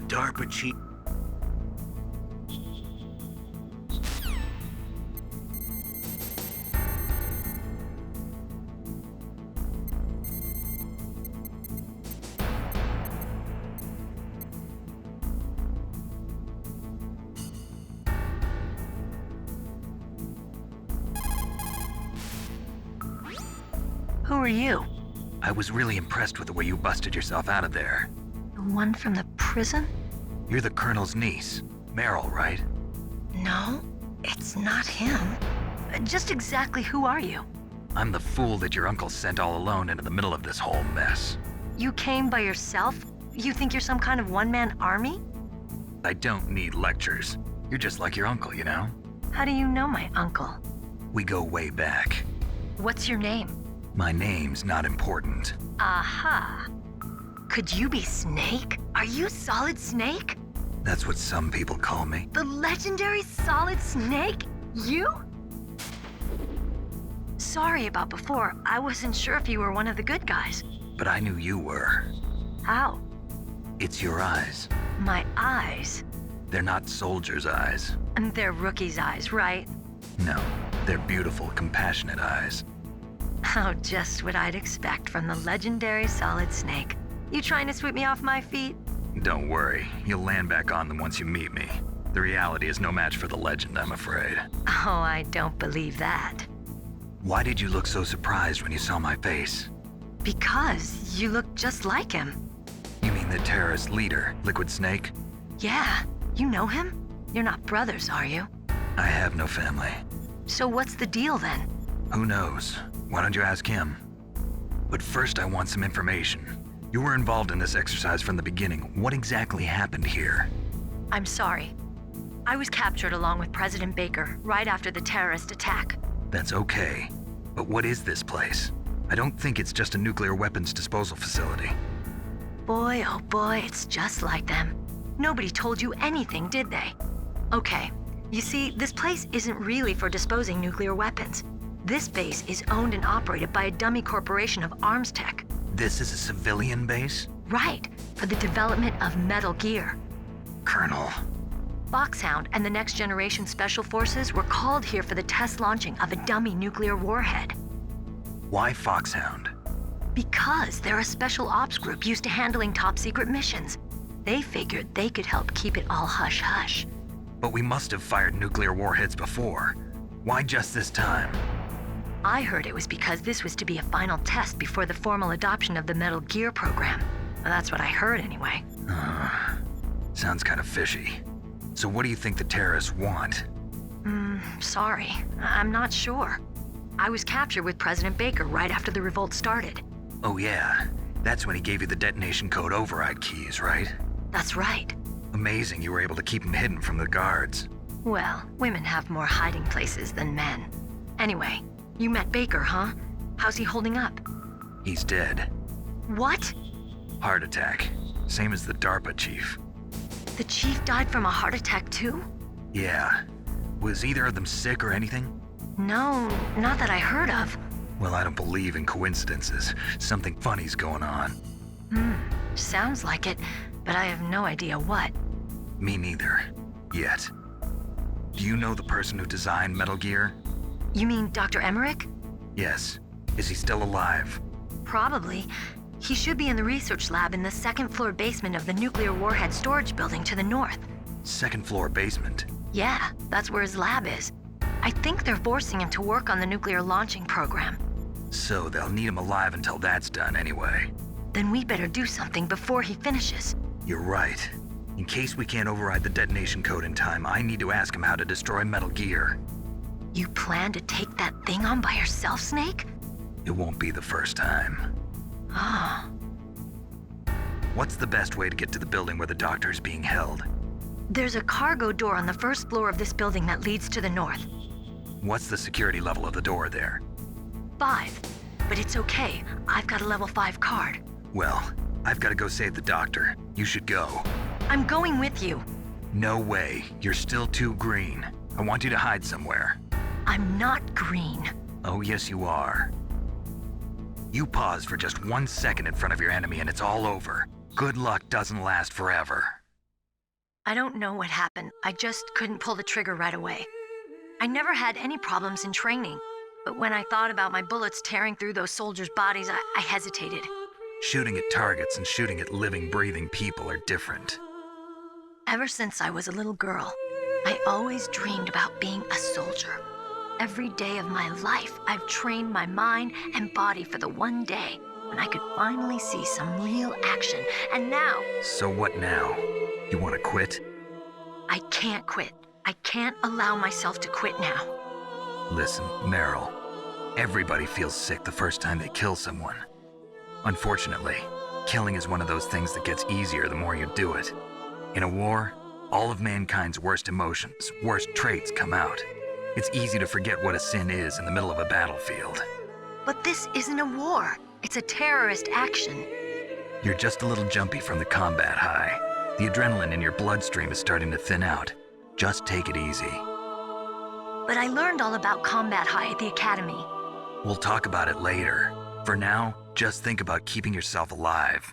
the DARPA chief. Who are you? I was really impressed with the way you busted yourself out of there. The one from the prison? You're the Colonel's niece, Meryl, right? No, it's not him. Just exactly who are you? I'm the fool that your uncle sent all alone into the middle of this whole mess. You came by yourself? You think you're some kind of one-man army? I don't need lectures. You're just like your uncle, you know? How do you know my uncle? We go way back. What's your name? My name's not important. Aha. Could you be Snake? Are you Solid Snake? That's what some people call me. The legendary Solid Snake? You? Sorry about before. I wasn't sure if you were one of the good guys. But I knew you were. How? It's your eyes. My eyes? They're not soldiers' eyes. And they're rookies' eyes, right? No, they're beautiful, compassionate eyes. Oh, just what I'd expect from the legendary Solid Snake. You trying to sweep me off my feet? Don't worry, you'll land back on them once you meet me. The reality is no match for the legend, I'm afraid. Oh, I don't believe that. Why did you look so surprised when you saw my face? Because you look just like him. You mean the terrorist leader, Liquid Snake? Yeah, you know him? You're not brothers, are you? I have no family. So what's the deal then? Who knows? Why don't you ask him? But first I want some information. You were involved in this exercise from the beginning. What exactly happened here? I'm sorry. I was captured along with President Baker right after the terrorist attack. That's okay. But what is this place? I don't think it's just a nuclear weapons disposal facility. Boy, oh boy, it's just like them. Nobody told you anything, did they? Okay, you see, this place isn't really for disposing nuclear weapons. This base is owned and operated by a dummy corporation of arms tech. This is a civilian base? Right, for the development of Metal Gear. Colonel. Foxhound and the Next Generation Special Forces were called here for the test launching of a dummy nuclear warhead. Why Foxhound? Because they're a special ops group used to handling top secret missions. They figured they could help keep it all hush-hush. But we must have fired nuclear warheads before. Why just this time? I heard it was because this was to be a final test before the formal adoption of the Metal Gear program. Well, that's what I heard anyway. Sounds kind of fishy. So what do you think the terrorists want? Sorry. I'm not sure. I was captured with President Baker right after the revolt started. Oh yeah, that's when he gave you the detonation code override keys, right? That's right. Amazing you were able to keep them hidden from the guards. Well, women have more hiding places than men. Anyway, you met Baker, huh? How's he holding up? He's dead. What? Heart attack. Same as the DARPA chief. The chief died from a heart attack too? Yeah. Was either of them sick or anything? No, not that I heard of. Well, I don't believe in coincidences. Something funny's going on. Sounds like it, but I have no idea what. Me neither. Yet. Do you know the person who designed Metal Gear? You mean Dr. Emmerich? Yes. Is he still alive? Probably. He should be in the research lab in the second-floor basement of the nuclear warhead storage building to the north. Second floor basement? Yeah, that's where his lab is. I think they're forcing him to work on the nuclear launching program. So they'll need him alive until that's done anyway. Then we better do something before he finishes. You're right. In case we can't override the detonation code in time, I need to ask him how to destroy Metal Gear. You plan to take that thing on by yourself, Snake? It won't be the first time. Ah. What's the best way to get to the building where the doctor's being held? There's a cargo door on the first floor of this building that leads to the north. What's the security level of the door there? 5. But it's okay. I've got a level 5 card. Well, I've got to go save the doctor. You should go. I'm going with you. No way. You're still too green. I want you to hide somewhere. I'm not green. Oh, yes, you are. You pause for just 1 second in front of your enemy and it's all over. Good luck doesn't last forever. I don't know what happened. I just couldn't pull the trigger right away. I never had any problems in training, but when I thought about my bullets tearing through those soldiers' bodies, I hesitated. Shooting at targets and shooting at living, breathing people are different. Ever since I was a little girl, I always dreamed about being a soldier. Every day of my life, I've trained my mind and body for the one day when I could finally see some real action, and now... So what now? You want to quit? I can't quit. I can't allow myself to quit now. Listen, Meryl, everybody feels sick the first time they kill someone. Unfortunately, killing is one of those things that gets easier the more you do it. In a war, all of mankind's worst emotions, worst traits come out. It's easy to forget what a sin is in the middle of a battlefield. But this isn't a war. It's a terrorist action. You're just a little jumpy from the combat high. The adrenaline in your bloodstream is starting to thin out. Just take it easy. But I learned all about combat high at the academy. We'll talk about it later. For now, just think about keeping yourself alive.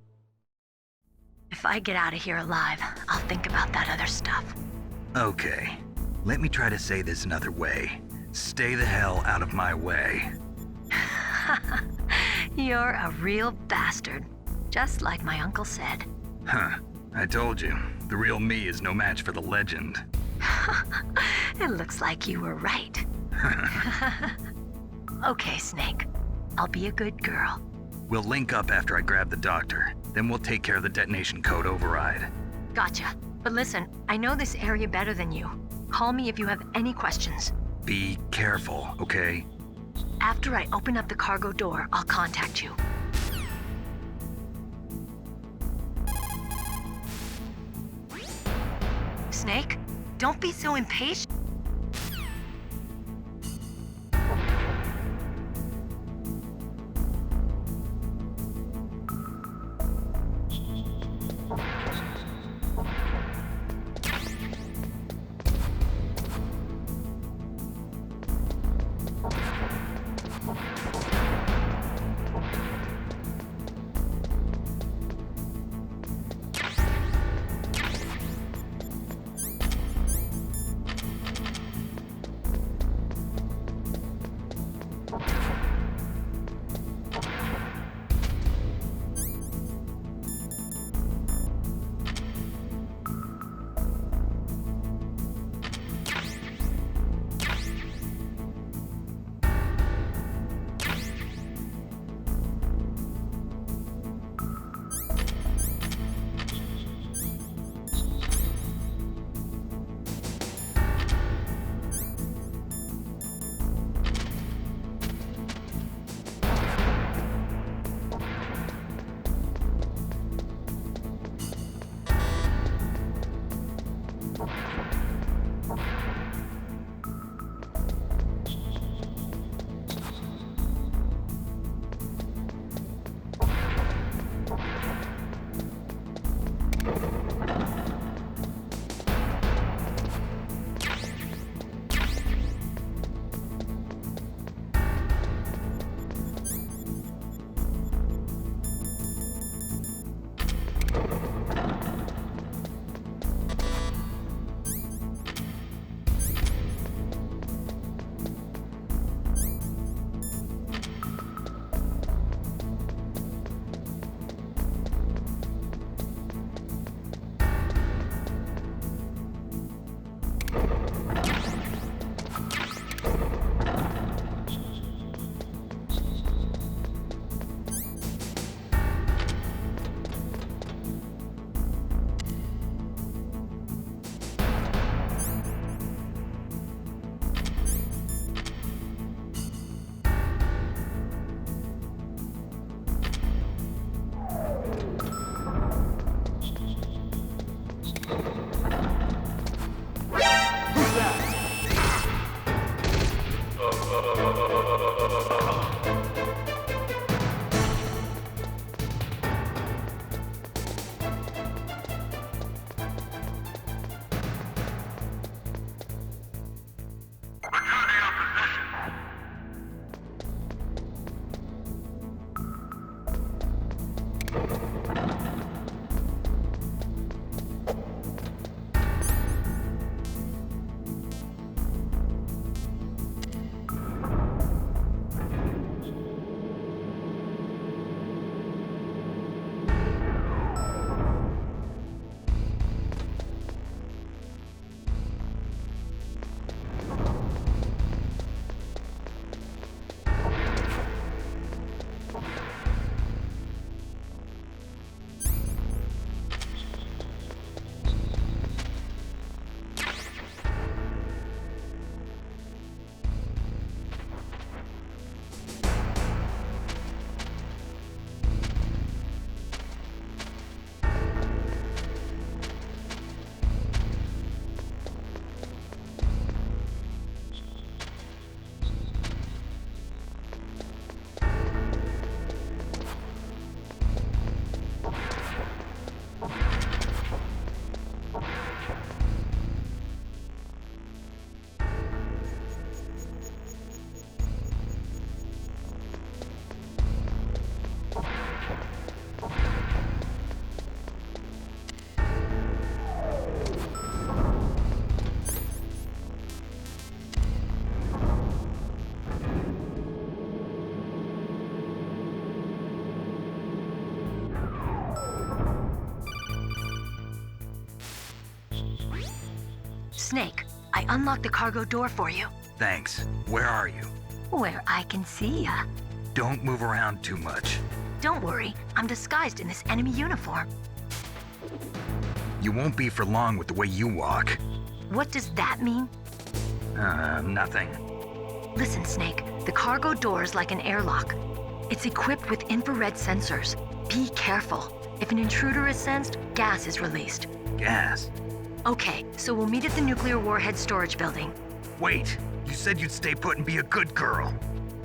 If I get out of here alive, I'll think about that other stuff. Okay, let me try to say this another way. Stay the hell out of my way. You're a real bastard, just like my uncle said. Huh, I told you, the real me is no match for the legend. It looks like you were right. Okay, Snake. I'll be a good girl. We'll link up after I grab the doctor. Then we'll take care of the detonation code override. Gotcha. But listen, I know this area better than you. Call me if you have any questions. Be careful, okay? After I open up the cargo door, I'll contact you. Snake, don't be so impatient. Snake, I unlocked the cargo door for you. Thanks. Where are you? Where I can see ya. Don't move around too much. Don't worry, I'm disguised in this enemy uniform. You won't be for long with the way you walk. What does that mean? Nothing. Listen, Snake, the cargo door is like an airlock. It's equipped with infrared sensors. Be careful. If an intruder is sensed, gas is released. Gas? Okay, so we'll meet at the nuclear warhead storage building. Wait, you said you'd stay put and be a good girl.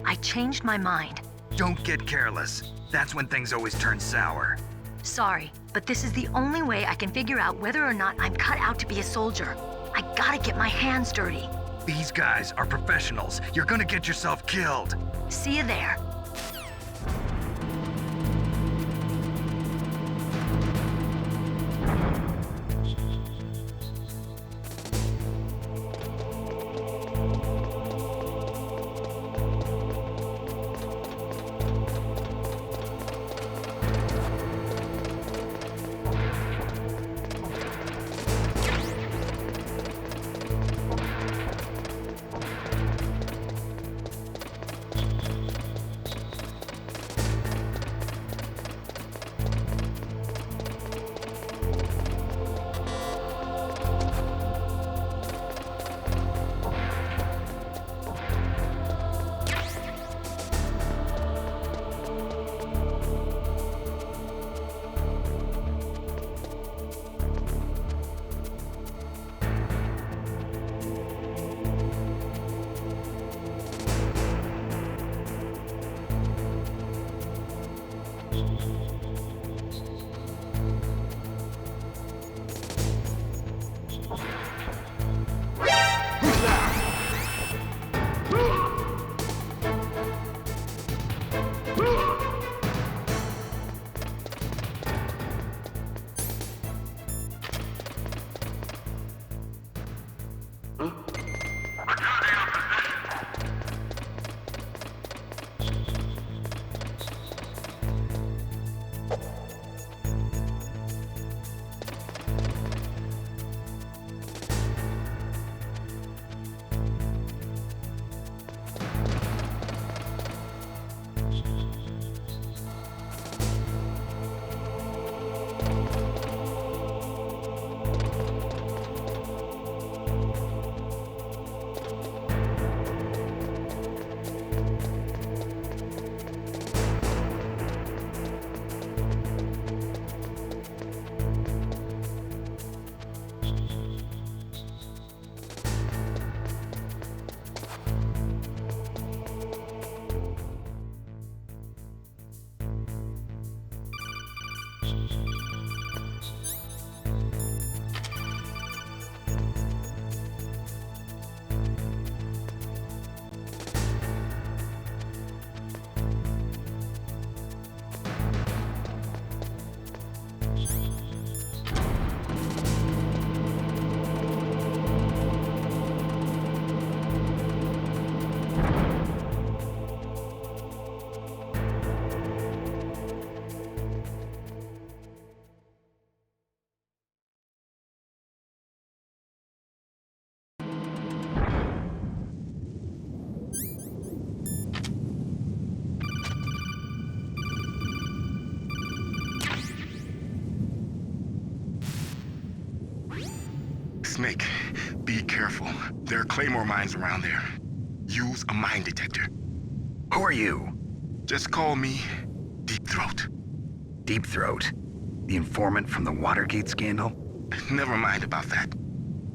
I changed my mind. Don't get careless. That's when things always turn sour. Sorry, but this is the only way I can figure out whether or not I'm cut out to be a soldier. I gotta get my hands dirty. These guys are professionals. You're gonna get yourself killed. See you there. Snake, be careful. There are claymore mines around there. Use a mine detector. Who are you? Just call me Deep Throat. Deep Throat? The informant from the Watergate scandal? Never mind about that.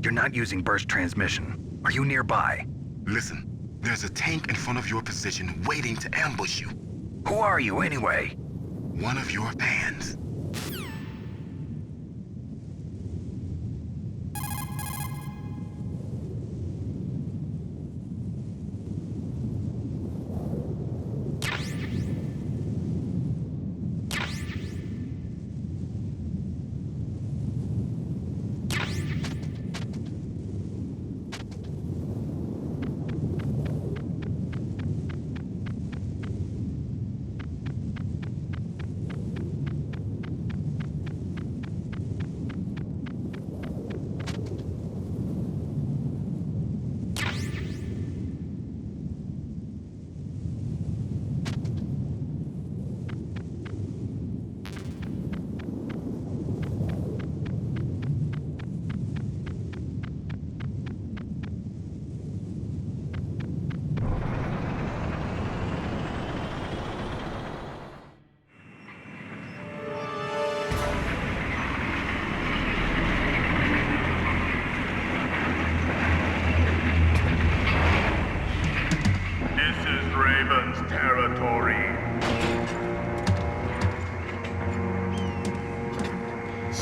You're not using burst transmission. Are you nearby? Listen, there's a tank in front of your position waiting to ambush you. Who are you anyway? One of your fans.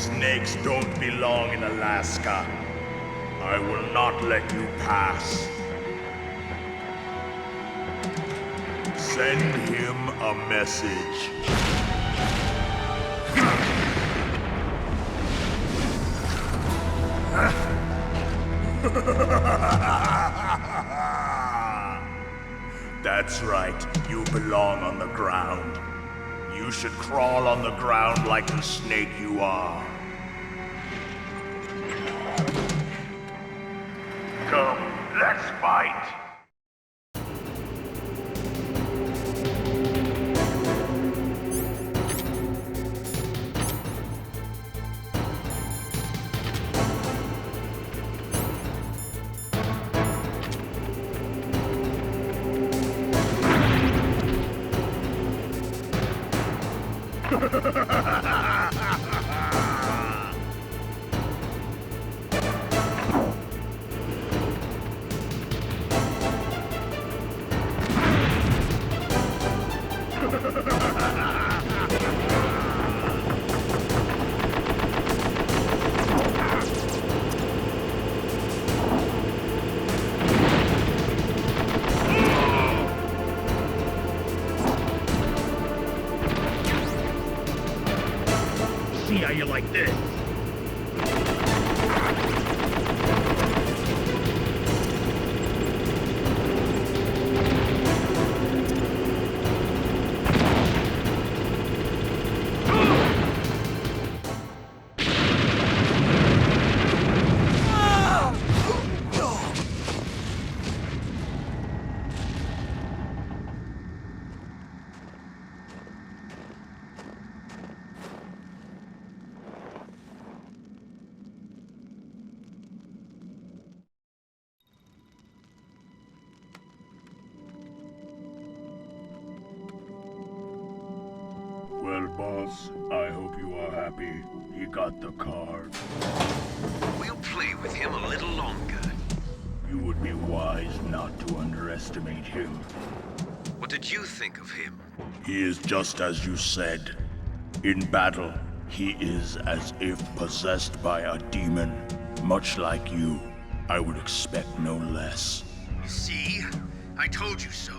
Snakes don't belong in Alaska. I will not let you pass. Send him a message. That's right, you belong on the ground. You should crawl on the ground like the snake you are. Come, let's fight! See how you like this. Well, boss, I hope you are happy. He got the card. We'll play with him a little longer. You would be wise not to underestimate him. What did you think of him? He is just as you said. In battle, he is as if possessed by a demon. Much like you, I would expect no less. See? I told you so.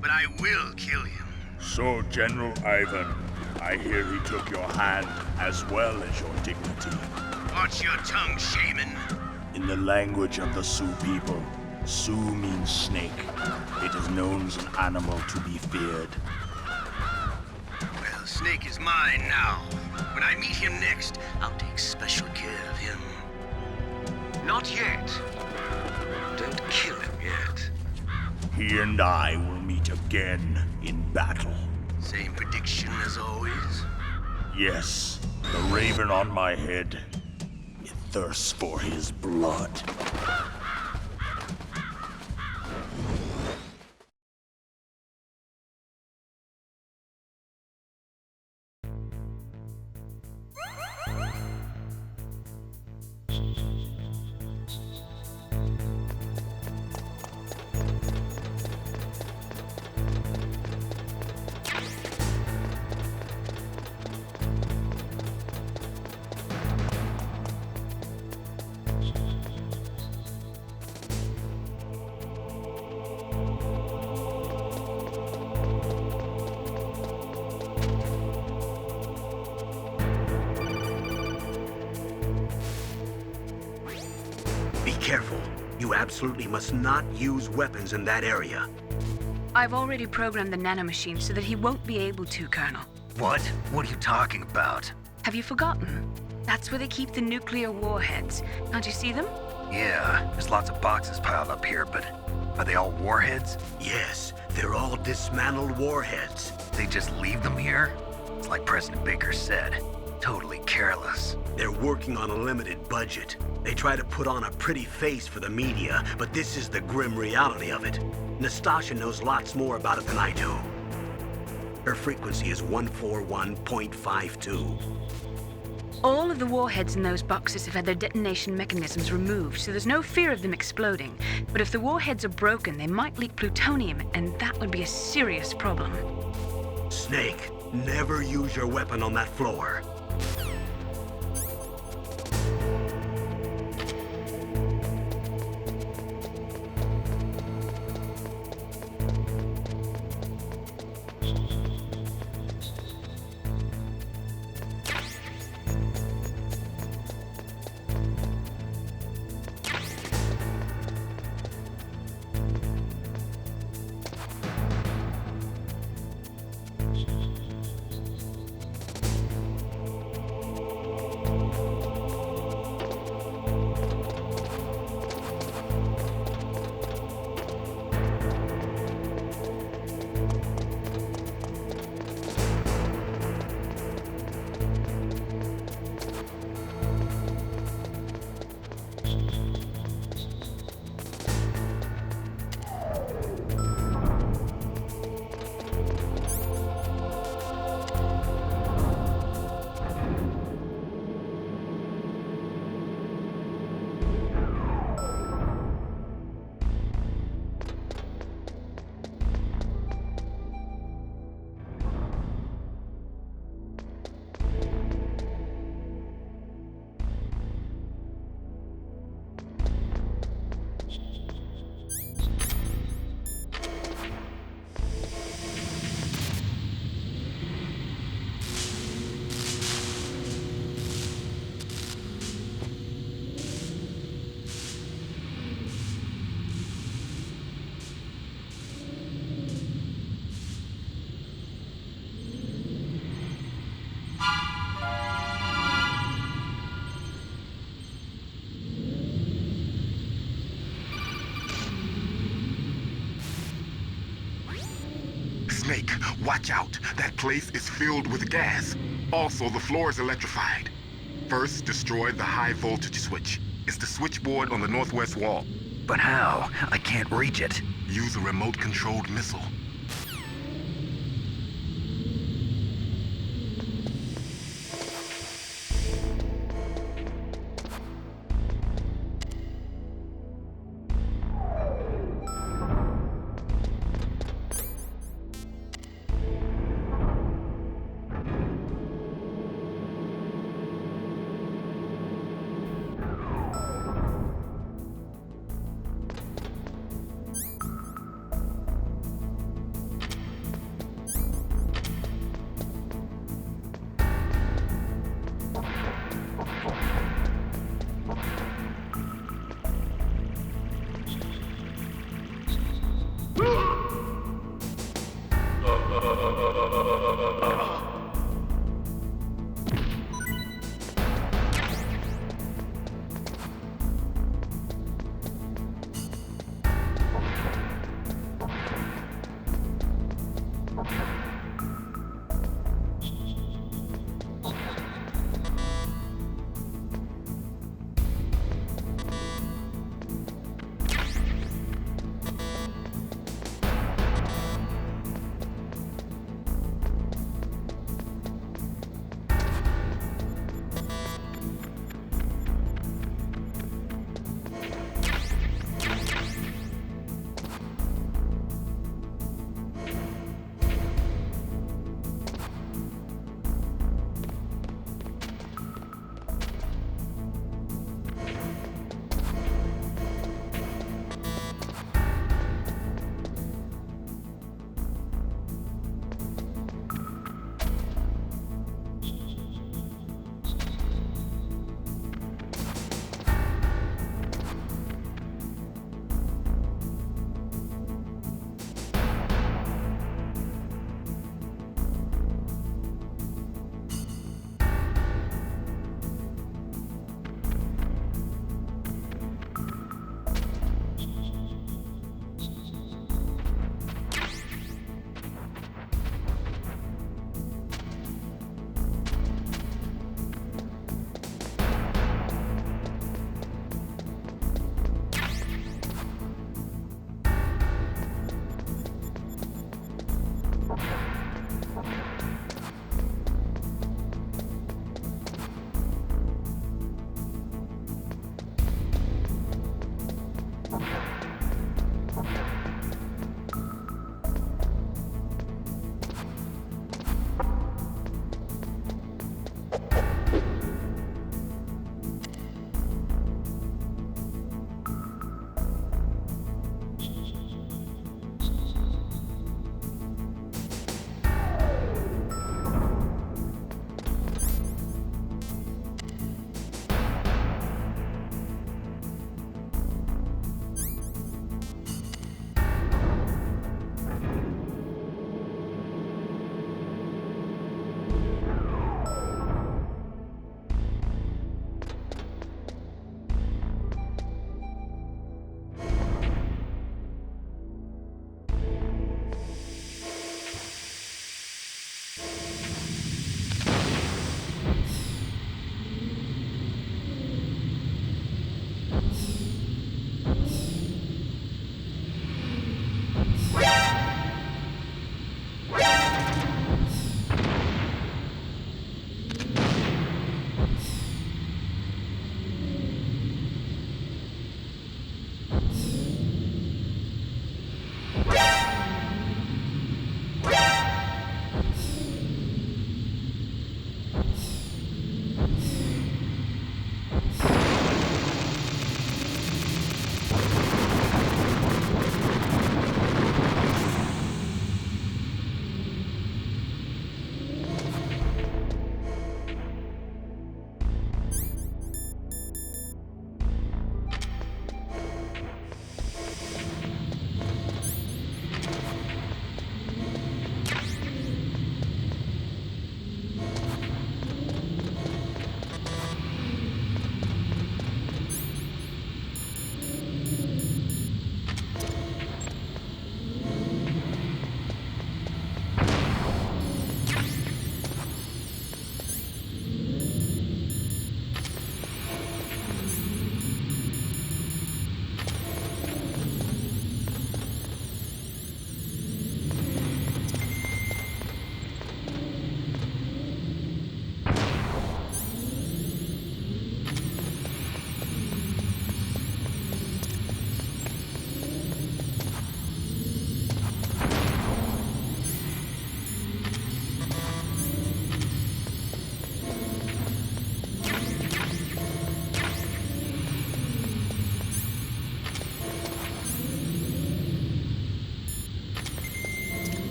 But I will kill him. So, General Ivan, I hear he took your hand as well as your dignity. Watch your tongue, shaman. In the language of the Sioux people, Sioux means snake. It is known as an animal to be feared. Well, Snake is mine now. When I meet him next, I'll take special care of him. Not yet. Don't kill him yet. He and I will meet again in battle. Same prediction as always. Yes, the raven on my head. It thirsts for his blood. Be careful. You absolutely must not use weapons in that area. I've already programmed the nanomachine so that he won't be able to, Colonel. What? What are you talking about? Have you forgotten? That's where they keep the nuclear warheads. Can't you see them? Yeah, there's lots of boxes piled up here, but are they all warheads? Yes, they're all dismantled warheads. They just leave them here? It's like President Baker said. Totally careless. They're working on a limited budget. They try to put on a pretty face for the media, but this is the grim reality of it. Nastasha knows lots more about it than I do. Her frequency is 141.52. All of the warheads in those boxes have had their detonation mechanisms removed, so there's no fear of them exploding. But if the warheads are broken, they might leak plutonium, and that would be a serious problem. Snake, never use your weapon on that floor. Watch out. That place is filled with gas. Also, the floor is electrified. First, destroy the high voltage switch. It's the switchboard on the northwest wall. But how? I can't reach it. Use a remote-controlled missile.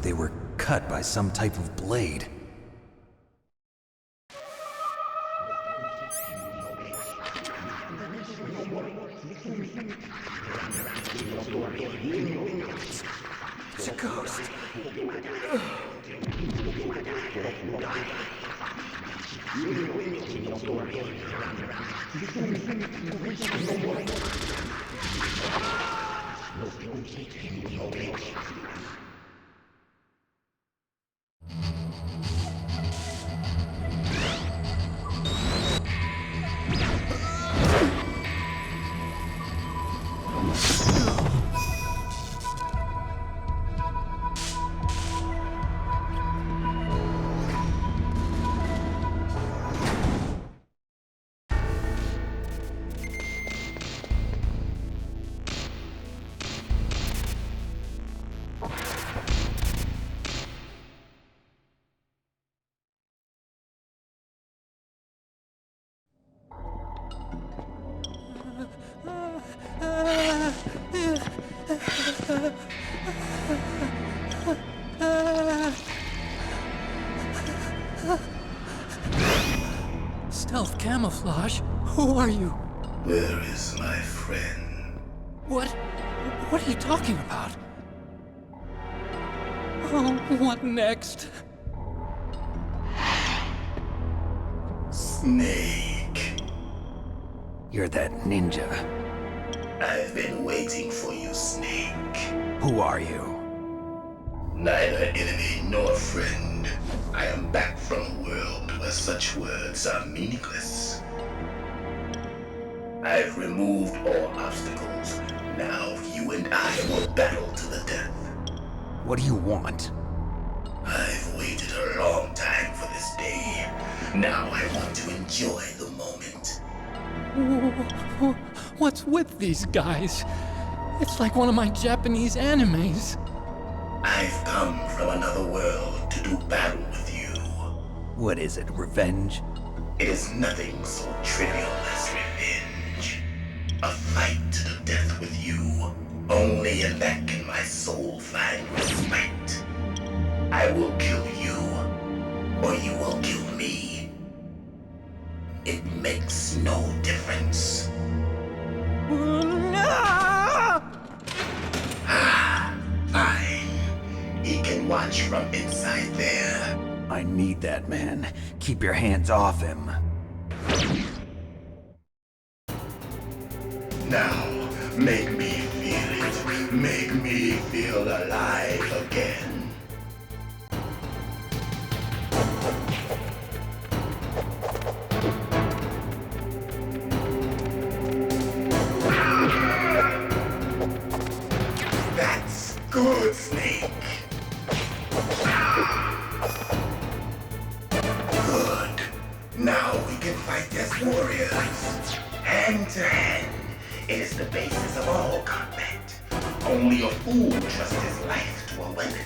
they were cut by some type of blade. It's a ghost. Stealth camouflage? Who are you? Where is my friend? What are you talking about? Oh, what next? Snake. You're that ninja. I've been waiting for you, Snake. Who are you? Neither enemy nor friend. I am back from a world where such words are meaningless. I've removed all obstacles. Now you and I will battle to the death. What do you want? I've waited a long time for this day. Now I want to enjoy the moment. What's with these guys? It's like one of my Japanese animes. I've come from another world to do battle with you. What is it, revenge? It is nothing so trivial as revenge. A fight to the death with you. Only in that can my soul find respite. I will kill you, or you will kill me. It makes no difference. Fine. He can watch from inside there. I need that man. Keep your hands off him. Now, make me feel it. Make me feel alive again. That's good, Snake. Good. Now we can fight as warriors. Hand to hand. It is the basis of all combat. Only a fool trusts his life to a weapon.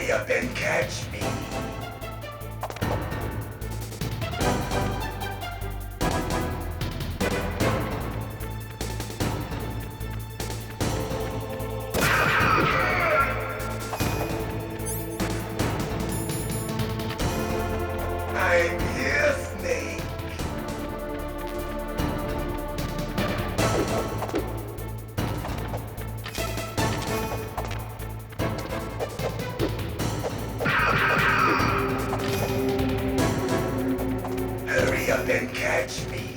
Hurry up and catch me. I'm here, Snake. Hurry up and catch me.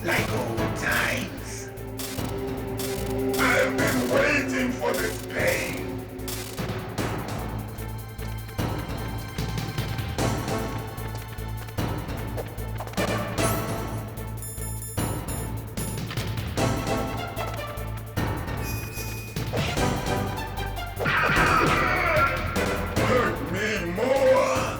Like old times. I've been waiting for this pain. Hurt me more.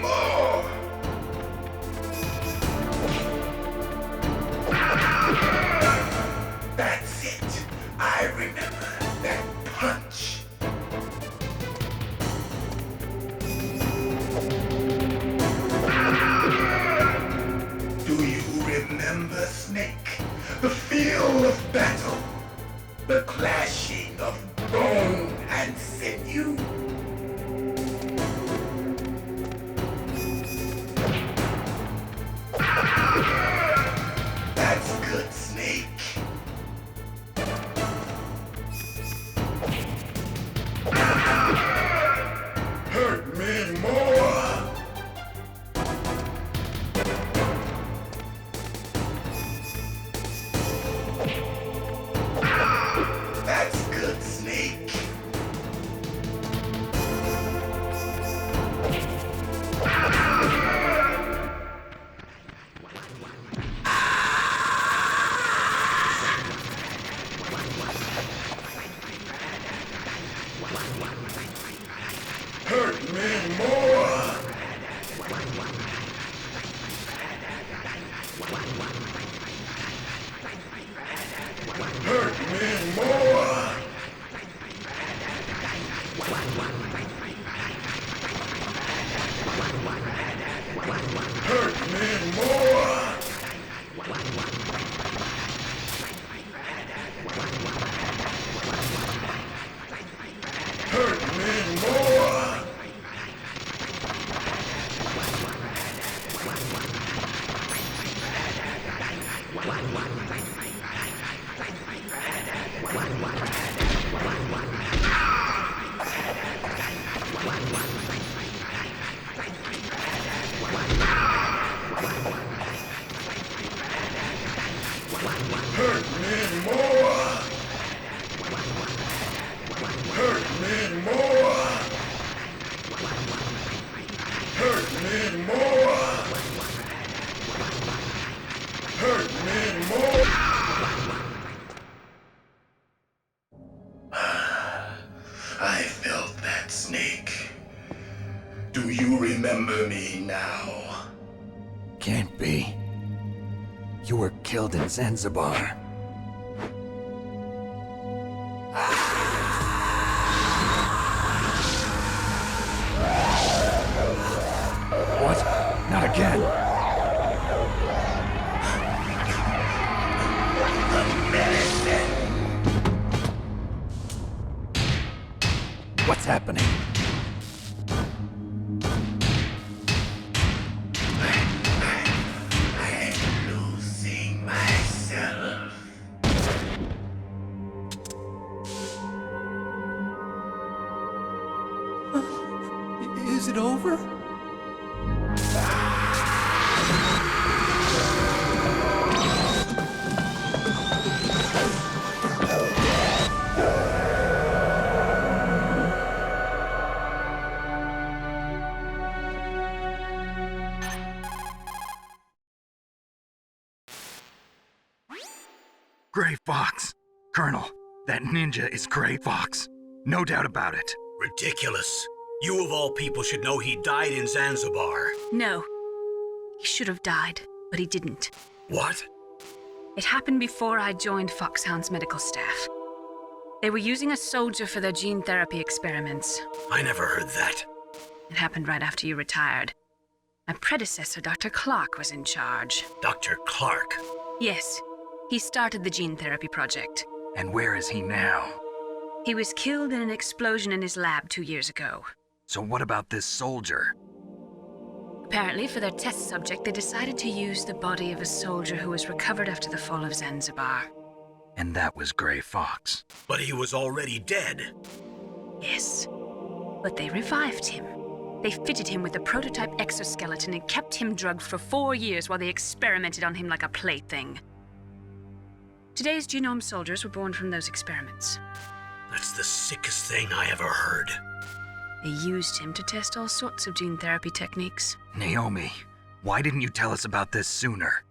More. That's it. I remember that punch. Do you remember, Snake? The feel of battle. The clashing of bone and sinew. That's good, Snake. Hurt me more. That's good, Snake. Hurt me more. Hurt me more. Hurt me more. Hurt me more. Hurt me more. Hurt me more. Hurt me more. Hurt me more. I felt that, Snake. Do you remember me now? Can't be. You were killed in Zanzibar. What? Not again. What's happening? I'm losing myself. Is it over? Gray Fox! Colonel, that ninja is Gray Fox. No doubt about it. Ridiculous. You of all people should know he died in Zanzibar. No. He should have died, but he didn't. What? It happened before I joined Foxhound's medical staff. They were using a soldier for their gene therapy experiments. I never heard that. It happened right after you retired. My predecessor, Dr. Clark, was in charge. Dr. Clark? Yes. He started the gene therapy project. And where is he now? He was killed in an explosion in his lab 2 years ago. So what about this soldier? Apparently, for their test subject, they decided to use the body of a soldier who was recovered after the fall of Zanzibar. And that was Gray Fox. But he was already dead. Yes. But they revived him. They fitted him with a prototype exoskeleton and kept him drugged for 4 years while they experimented on him like a plaything. Today's genome soldiers were born from those experiments. That's the sickest thing I ever heard. They used him to test all sorts of gene therapy techniques. Naomi, why didn't you tell us about this sooner?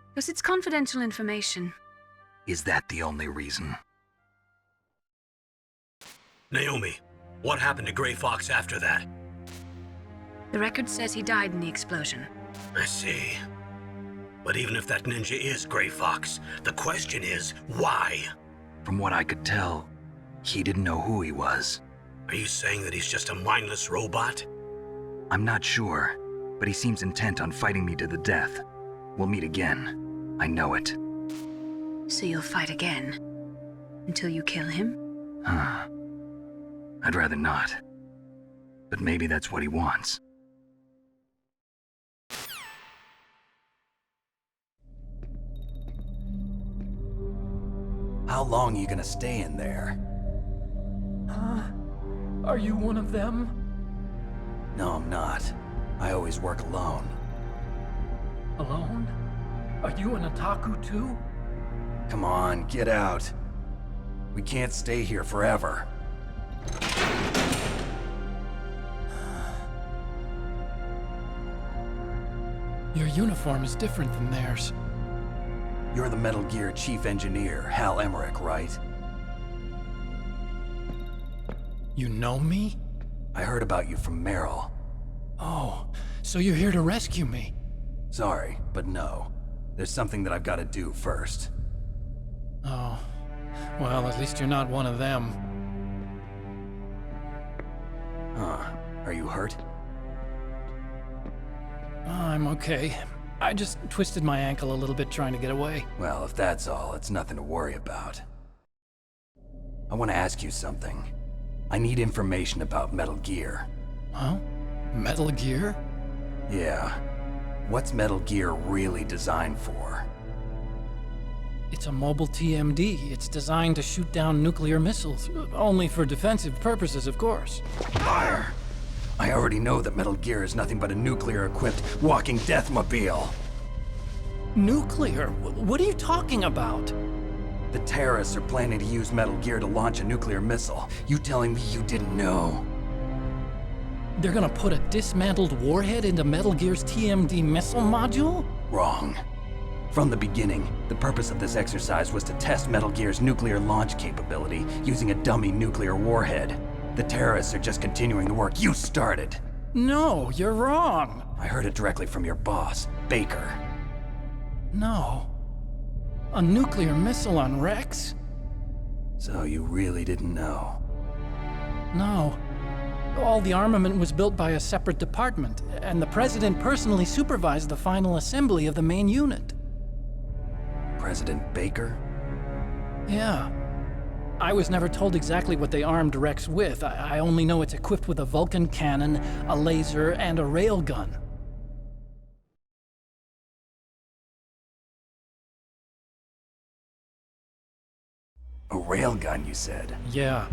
Because it's confidential information. Is that the only reason? Naomi, what happened to Gray Fox after that? The record says he died in the explosion. I see. But even if that ninja is Gray Fox, the question is, why? From what I could tell, he didn't know who he was. Are you saying that he's just a mindless robot? I'm not sure, but he seems intent on fighting me to the death. We'll meet again. I know it. So you'll fight again? Until you kill him? Huh. I'd rather not. But maybe that's what he wants. How long are you gonna stay in there? Huh? Are you one of them? No, I'm not. I always work alone. Alone? Are you an otaku too? Come on, get out. We can't stay here forever. Your uniform is different than theirs. You're the Metal Gear Chief Engineer, Hal Emmerich, right? You know me? I heard about you from Meryl. Oh, so you're here to rescue me? Sorry, but no. There's something that I've got to do first. Oh, well, at least you're not one of them. Huh. Are you hurt? I'm okay. I just twisted my ankle a little bit trying to get away. Well, if that's all, it's nothing to worry about. I want to ask you something. I need information about Metal Gear. Huh? Metal Gear? Yeah. What's Metal Gear really designed for? It's a mobile TMD. It's designed to shoot down nuclear missiles. Only for defensive purposes, of course. Fire! I already know that Metal Gear is nothing but a nuclear-equipped walking deathmobile. Nuclear? What are you talking about? The terrorists are planning to use Metal Gear to launch a nuclear missile. You telling me you didn't know? They're gonna put a dismantled warhead into Metal Gear's TMD missile module? Wrong. From the beginning, the purpose of this exercise was to test Metal Gear's nuclear launch capability using a dummy nuclear warhead. The terrorists are just continuing the work you started. No, you're wrong. I heard it directly from your boss, Baker. No. A nuclear missile on Rex? So you really didn't know? No. All the armament was built by a separate department, and the president personally supervised the final assembly of the main unit. President Baker? Yeah. I was never told exactly what they armed Rex with. I only know it's equipped with a Vulcan cannon, a laser, and a railgun. A railgun, you said? Yeah.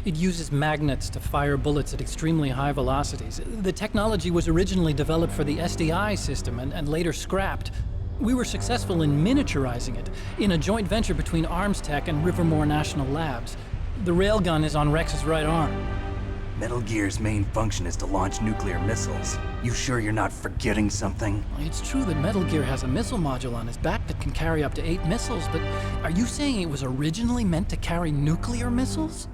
It uses magnets to fire bullets at extremely high velocities. The technology was originally developed for the SDI system and later scrapped. We were successful in miniaturizing it in a joint venture between Arms Tech and Rivermore National Labs. The railgun is on Rex's right arm. Metal Gear's main function is to launch nuclear missiles. You sure you're not forgetting something? It's true that Metal Gear has a missile module on his back that can carry up to 8 missiles, but are you saying it was originally meant to carry nuclear missiles?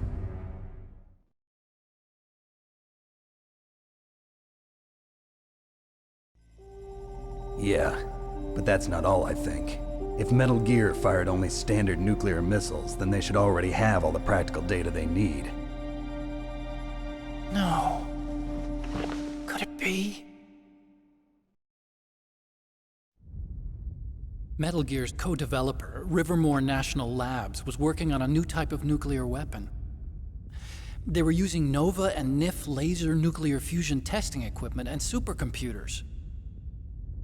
Yeah, but that's not all I think. If Metal Gear fired only standard nuclear missiles, then they should already have all the practical data they need. No. Could it be? Metal Gear's co-developer, Rivermore National Labs, was working on a new type of nuclear weapon. They were using Nova and NIF laser nuclear fusion testing equipment and supercomputers.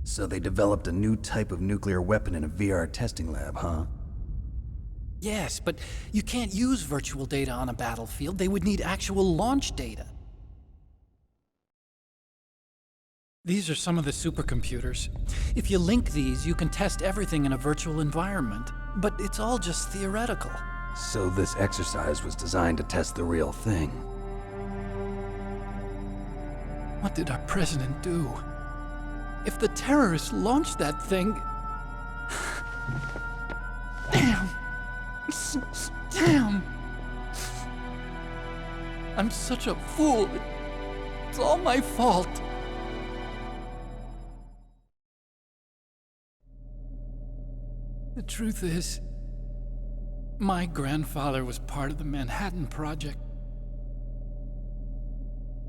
So they developed a new type of nuclear weapon in a VR testing lab, huh? Yes, but you can't use virtual data on a battlefield. They would need actual launch data. These are some of the supercomputers. If you link these, you can test everything in a virtual environment. But it's all just theoretical. So this exercise was designed to test the real thing. What did our president do? If the terrorists launched that thing... Damn! Damn! I'm such a fool. It's all my fault. The truth is, my grandfather was part of the Manhattan Project.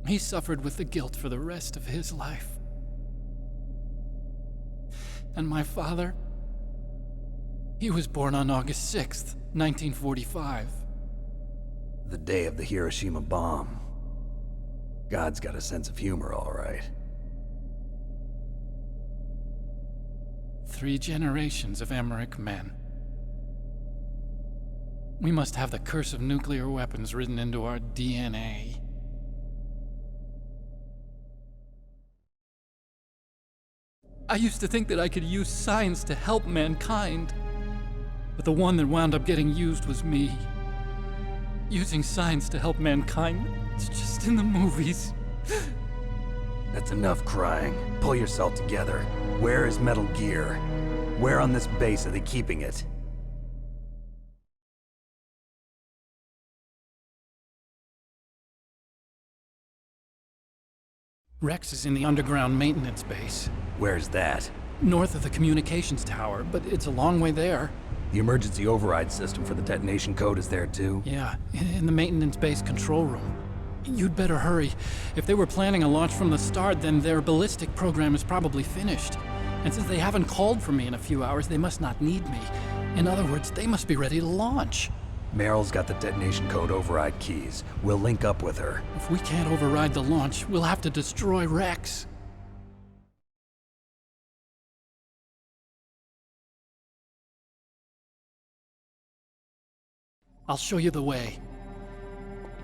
He suffered with the guilt for the rest of his life. And my father, he was born on August 6th, 1945. The day of the Hiroshima bomb. God's got a sense of humor, all right. 3 generations of Emmerich men. We must have the curse of nuclear weapons written into our DNA. I used to think that I could use science to help mankind, but the one that wound up getting used was me. Using science to help mankind, it's just in the movies. That's enough crying. Pull yourself together. Where is Metal Gear? Where on this base are they keeping it? Rex is in the underground maintenance base. Where's that? North of the communications tower, but it's a long way there. The emergency override system for the detonation code is there too? Yeah, in the maintenance base control room. You'd better hurry. If they were planning a launch from the start, then their ballistic program is probably finished. And since they haven't called for me in a few hours, they must not need me. In other words, they must be ready to launch. Meryl's got the detonation code override keys. We'll link up with her. If we can't override the launch, we'll have to destroy Rex. I'll show you the way.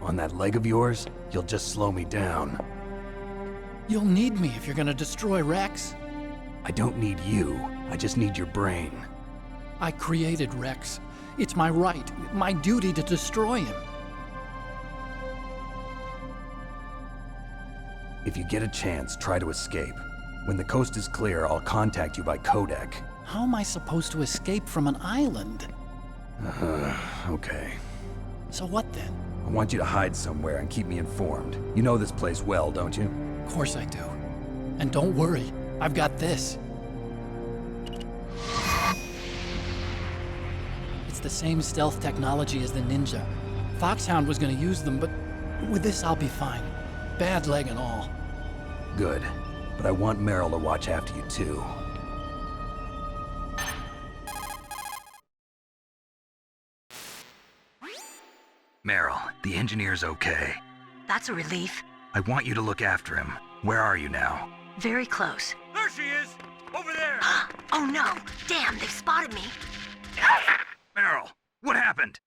On that leg of yours, you'll just slow me down. You'll need me if you're gonna destroy Rex. I don't need you. I just need your brain. I created Rex. It's my right, my duty to destroy him. If you get a chance, try to escape. When the coast is clear, I'll contact you by codec. How am I supposed to escape from an island? Okay. So what then? I want you to hide somewhere and keep me informed. You know this place well, don't you? Of course I do. And don't worry, I've got this. It's the same stealth technology as the Ninja. Foxhound was gonna use them, but with this I'll be fine. Bad leg and all. Good. But I want Meryl to watch after you too. Meryl, the engineer's okay. That's a relief. I want you to look after him. Where are you now? Very close. There she is! Over there! Oh no! Damn, they've spotted me. Meryl, what happened?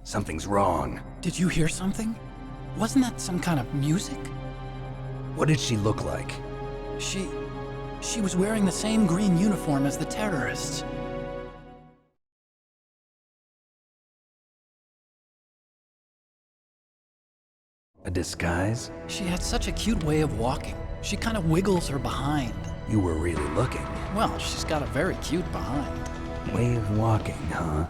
Something's wrong. Did you hear something? Wasn't that some kind of music? What did she look like? She was wearing the same green uniform as the terrorists. A disguise? She had such a cute way of walking. She kind of wiggles her behind. You were really looking. Well, she's got a very cute behind. Way of walking, huh?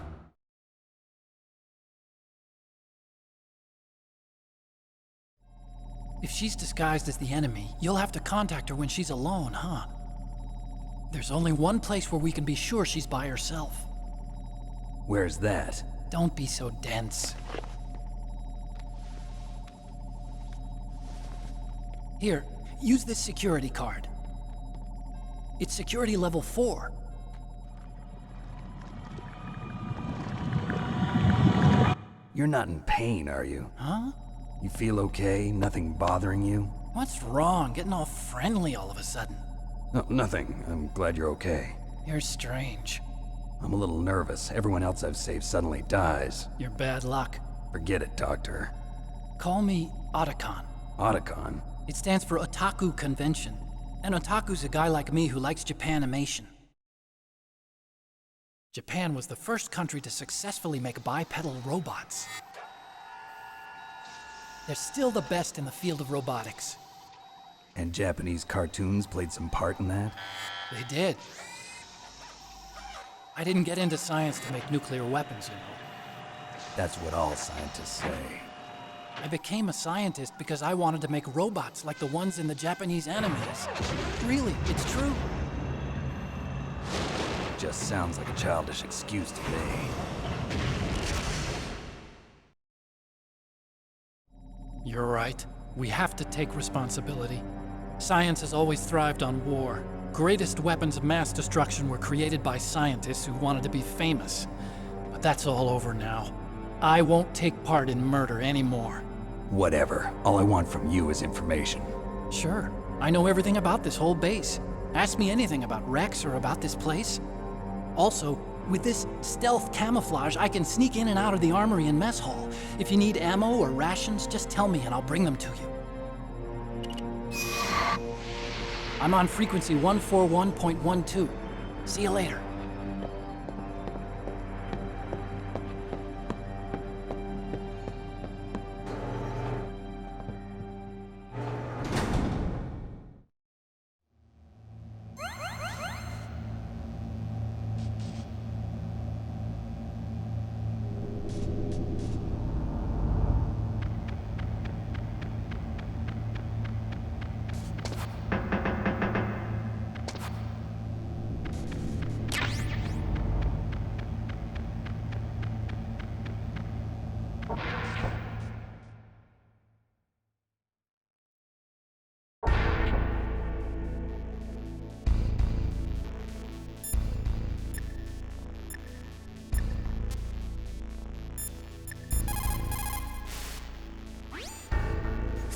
If she's disguised as the enemy, you'll have to contact her when she's alone, huh? There's only one place where we can be sure she's by herself. Where's that? Don't be so dense. Here, use this security card. It's security level 4. You're not in pain, are you? Huh? You feel okay? Nothing bothering you? What's wrong? Getting all friendly all of a sudden. No, nothing. I'm glad you're okay. You're strange. I'm a little nervous. Everyone else I've saved suddenly dies. You're bad luck. Forget it, Doctor. Call me Otacon. Otacon? It stands for Otaku Convention. An otaku's a guy like me who likes Japanimation. Japan was the first country to successfully make bipedal robots. They're still the best in the field of robotics. And Japanese cartoons played some part in that? They did. I didn't get into science to make nuclear weapons, you know. That's what all scientists say. I became a scientist because I wanted to make robots like the ones in the Japanese animes. Really, it's true. Just sounds like a childish excuse to me. You're right. We have to take responsibility. Science has always thrived on war. Greatest weapons of mass destruction were created by scientists who wanted to be famous. But that's all over now. I won't take part in murder anymore. Whatever. All I want from you is information. Sure. I know everything about this whole base. Ask me anything about Rex or about this place. Also, with this stealth camouflage, I can sneak in and out of the armory and mess hall. If you need ammo or rations, just tell me and I'll bring them to you. I'm on frequency 141.12. See you later.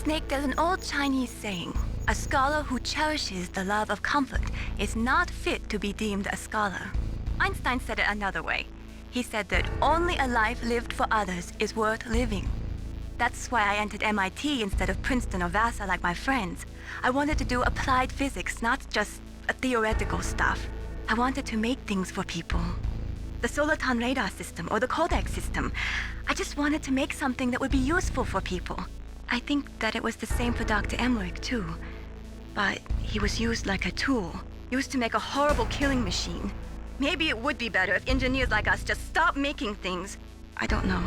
Snake, there's an old Chinese saying, a scholar who cherishes the love of comfort is not fit to be deemed a scholar. Einstein said it another way. He said that only a life lived for others is worth living. That's why I entered MIT instead of Princeton or Vassar like my friends. I wanted to do applied physics, not just theoretical stuff. I wanted to make things for people. The Soliton radar system or the Codex system. I just wanted to make something that would be useful for people. I think that it was the same for Dr. Emmerich, too. But he was used like a tool, used to make a horrible killing machine. Maybe it would be better if engineers like us just stopped making things. I don't know.